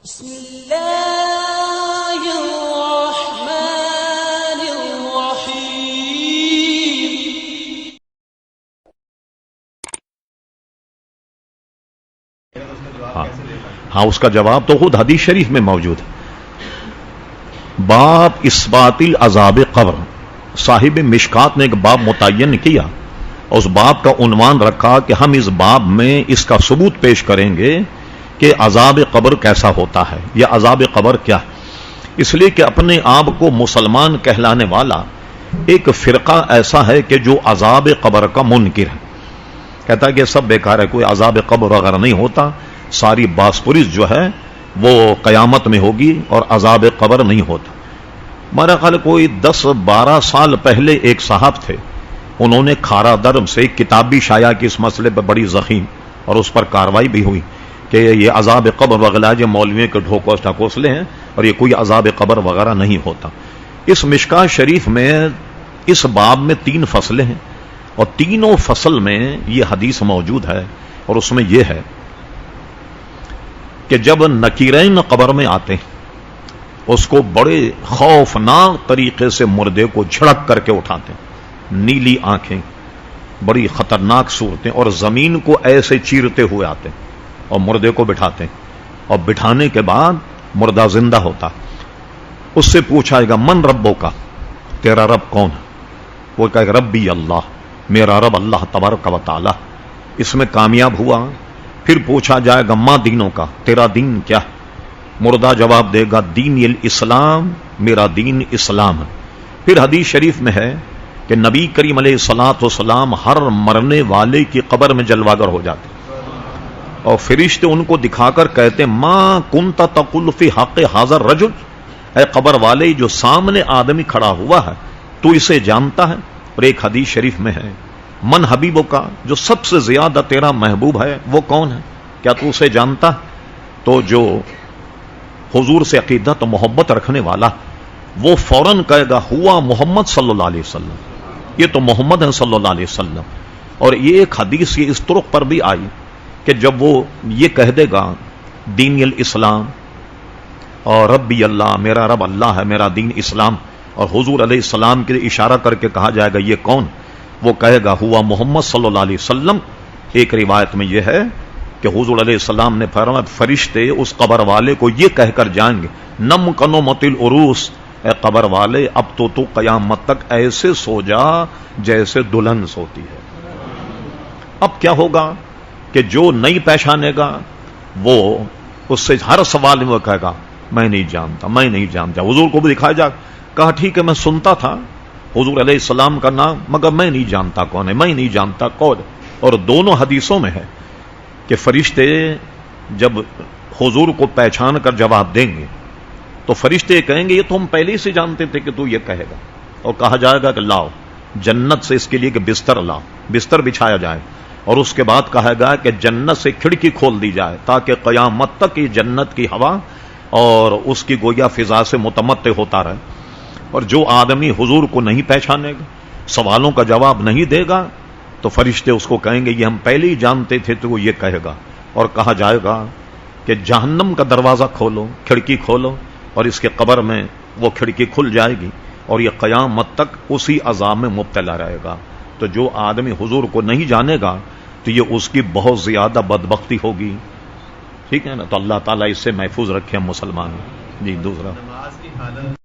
بسم اللہ الرحمن الرحیم۔ ہاں اس کا جواب تو خود حدیث شریف میں موجود ہے۔ باب اثبات العذاب قبر، صاحب مشکات نے ایک باب متعین کیا، اس باب کا عنوان رکھا کہ ہم اس باب میں اس کا ثبوت پیش کریں گے کہ عذاب قبر کیسا ہوتا ہے، یا عذاب قبر کیا ہے۔ اس لیے کہ اپنے آپ کو مسلمان کہلانے والا ایک فرقہ ایسا ہے کہ جو عذاب قبر کا منکر ہے، کہتا ہے کہ سب بیکار ہے، کوئی عذاب قبر وغیرہ نہیں ہوتا، ساری باسپورس جو ہے وہ قیامت میں ہوگی اور عذاب قبر نہیں ہوتا۔ میرا خیال کوئی 10-12 سال پہلے ایک صاحب تھے، انہوں نے کھارا درم سے ایک کتاب بھی شائع کی اس مسئلے پر، بڑی ضخیم، اور اس پر کاروائی بھی ہوئی کہ یہ عذاب قبر وغیرہ جو مولویوں کے ڈھوکوس ٹھکوسلے ہیں، اور یہ کوئی عذاب قبر وغیرہ نہیں ہوتا۔ اس مشکات شریف میں اس باب میں 3 فصلیں ہیں، اور تینوں فصل میں یہ حدیث موجود ہے، اور اس میں یہ ہے کہ جب نکیرین قبر میں آتے ہیں اس کو بڑے خوفناک طریقے سے مردے کو جھڑک کر کے اٹھاتے ہیں، نیلی آنکھیں، بڑی خطرناک صورتیں، اور زمین کو ایسے چیرتے ہوئے آتے ہیں اور مردے کو بٹھاتے ہیں، اور بٹھانے کے بعد مردہ زندہ ہوتا، اس سے پوچھا جائے گا من ربوں کا، تیرا رب کون ہے؟ وہ کہے گا ربی اللہ، میرا رب اللہ تبارک و تعالی۔ اس میں کامیاب ہوا۔ پھر پوچھا جائے گا ماں دینوں کا، تیرا دین کیا ہے؟ مردہ جواب دے گا دین الاسلام، میرا دین اسلام ہے۔ پھر حدیث شریف میں ہے کہ نبی کریم علیہ الصلوۃ والسلام ہر مرنے والے کی قبر میں جلواگر ہو جاتے، اور فرشتے ان کو دکھا کر کہتے ماں کنت تقول فی حق حاضر رجل، اے قبر والے جو سامنے آدمی کھڑا ہوا ہے تو اسے جانتا ہے؟ اور ایک حدیث شریف میں ہے من حبیبوں کا، جو سب سے زیادہ تیرا محبوب ہے وہ کون ہے؟ کیا تو اسے جانتا؟ تو جو حضور سے عقیدت و محبت رکھنے والا وہ فوراً کہے گا ہوا محمد صلی اللہ علیہ وسلم، یہ تو محمد ہے صلی اللہ علیہ وسلم۔ اور یہ ایک حدیث یہ اس طرق پر بھی آئی کہ جب وہ یہ کہہ دے گا دین الاسلام اور ربی اللہ، میرا رب اللہ ہے، میرا دین اسلام، اور حضور علیہ السلام کے لیے اشارہ کر کے کہا جائے گا یہ کون؟ وہ کہے گا ہوا محمد صلی اللہ علیہ وسلم۔ ایک روایت میں یہ ہے کہ حضور علیہ السلام نے فرمایا فرشتے اس قبر والے کو یہ کہہ کر جائیں گے نم کنو متل عروس، اے قبر والے اب تو قیامت تک ایسے سو جا جیسے دلہن سوتی ہے۔ اب کیا ہوگا کہ جو نہیں پہچانے گا وہ اس سے ہر سوال میں وہ کہے گا میں نہیں جانتا، میں نہیں جانتا۔ حضور کو بھی دکھایا جا، کہا ٹھیک ہے میں سنتا تھا حضور علیہ السلام کا نام، مگر میں نہیں جانتا کون ہے، میں نہیں جانتا کون۔ اور دونوں حدیثوں میں ہے کہ فرشتے جب حضور کو پہچان کر جواب دیں گے تو فرشتے کہیں گے یہ تو ہم پہلے سے جانتے تھے کہ تو یہ کہے گا، اور کہا جائے گا کہ لاؤ جنت سے اس کے لیے کہ بستر لاؤ، بستر بچھایا جائے، اور اس کے بعد کہا گا کہ جنت سے کھڑکی کھول دی جائے تاکہ قیامت تک یہ جنت کی ہوا اور اس کی گویا فضا سے متمتع ہوتا رہے۔ اور جو آدمی حضور کو نہیں پہچانے گا، سوالوں کا جواب نہیں دے گا، تو فرشتے اس کو کہیں گے یہ ہم پہلے ہی جانتے تھے، تو وہ یہ کہے گا، اور کہا جائے گا کہ جہنم کا دروازہ کھولو، کھڑکی کھولو، اور اس کے قبر میں وہ کھڑکی کھل جائے گی، اور یہ قیامت تک اسی عذاب میں مبتلا رہے گا۔ تو جو آدمی حضور کو نہیں جانے گا تو یہ اس کی بہت زیادہ بدبختی ہوگی، ٹھیک ہے نا؟ تو اللہ تعالیٰ اس سے محفوظ رکھے ہم مسلمان۔ جی دوسرا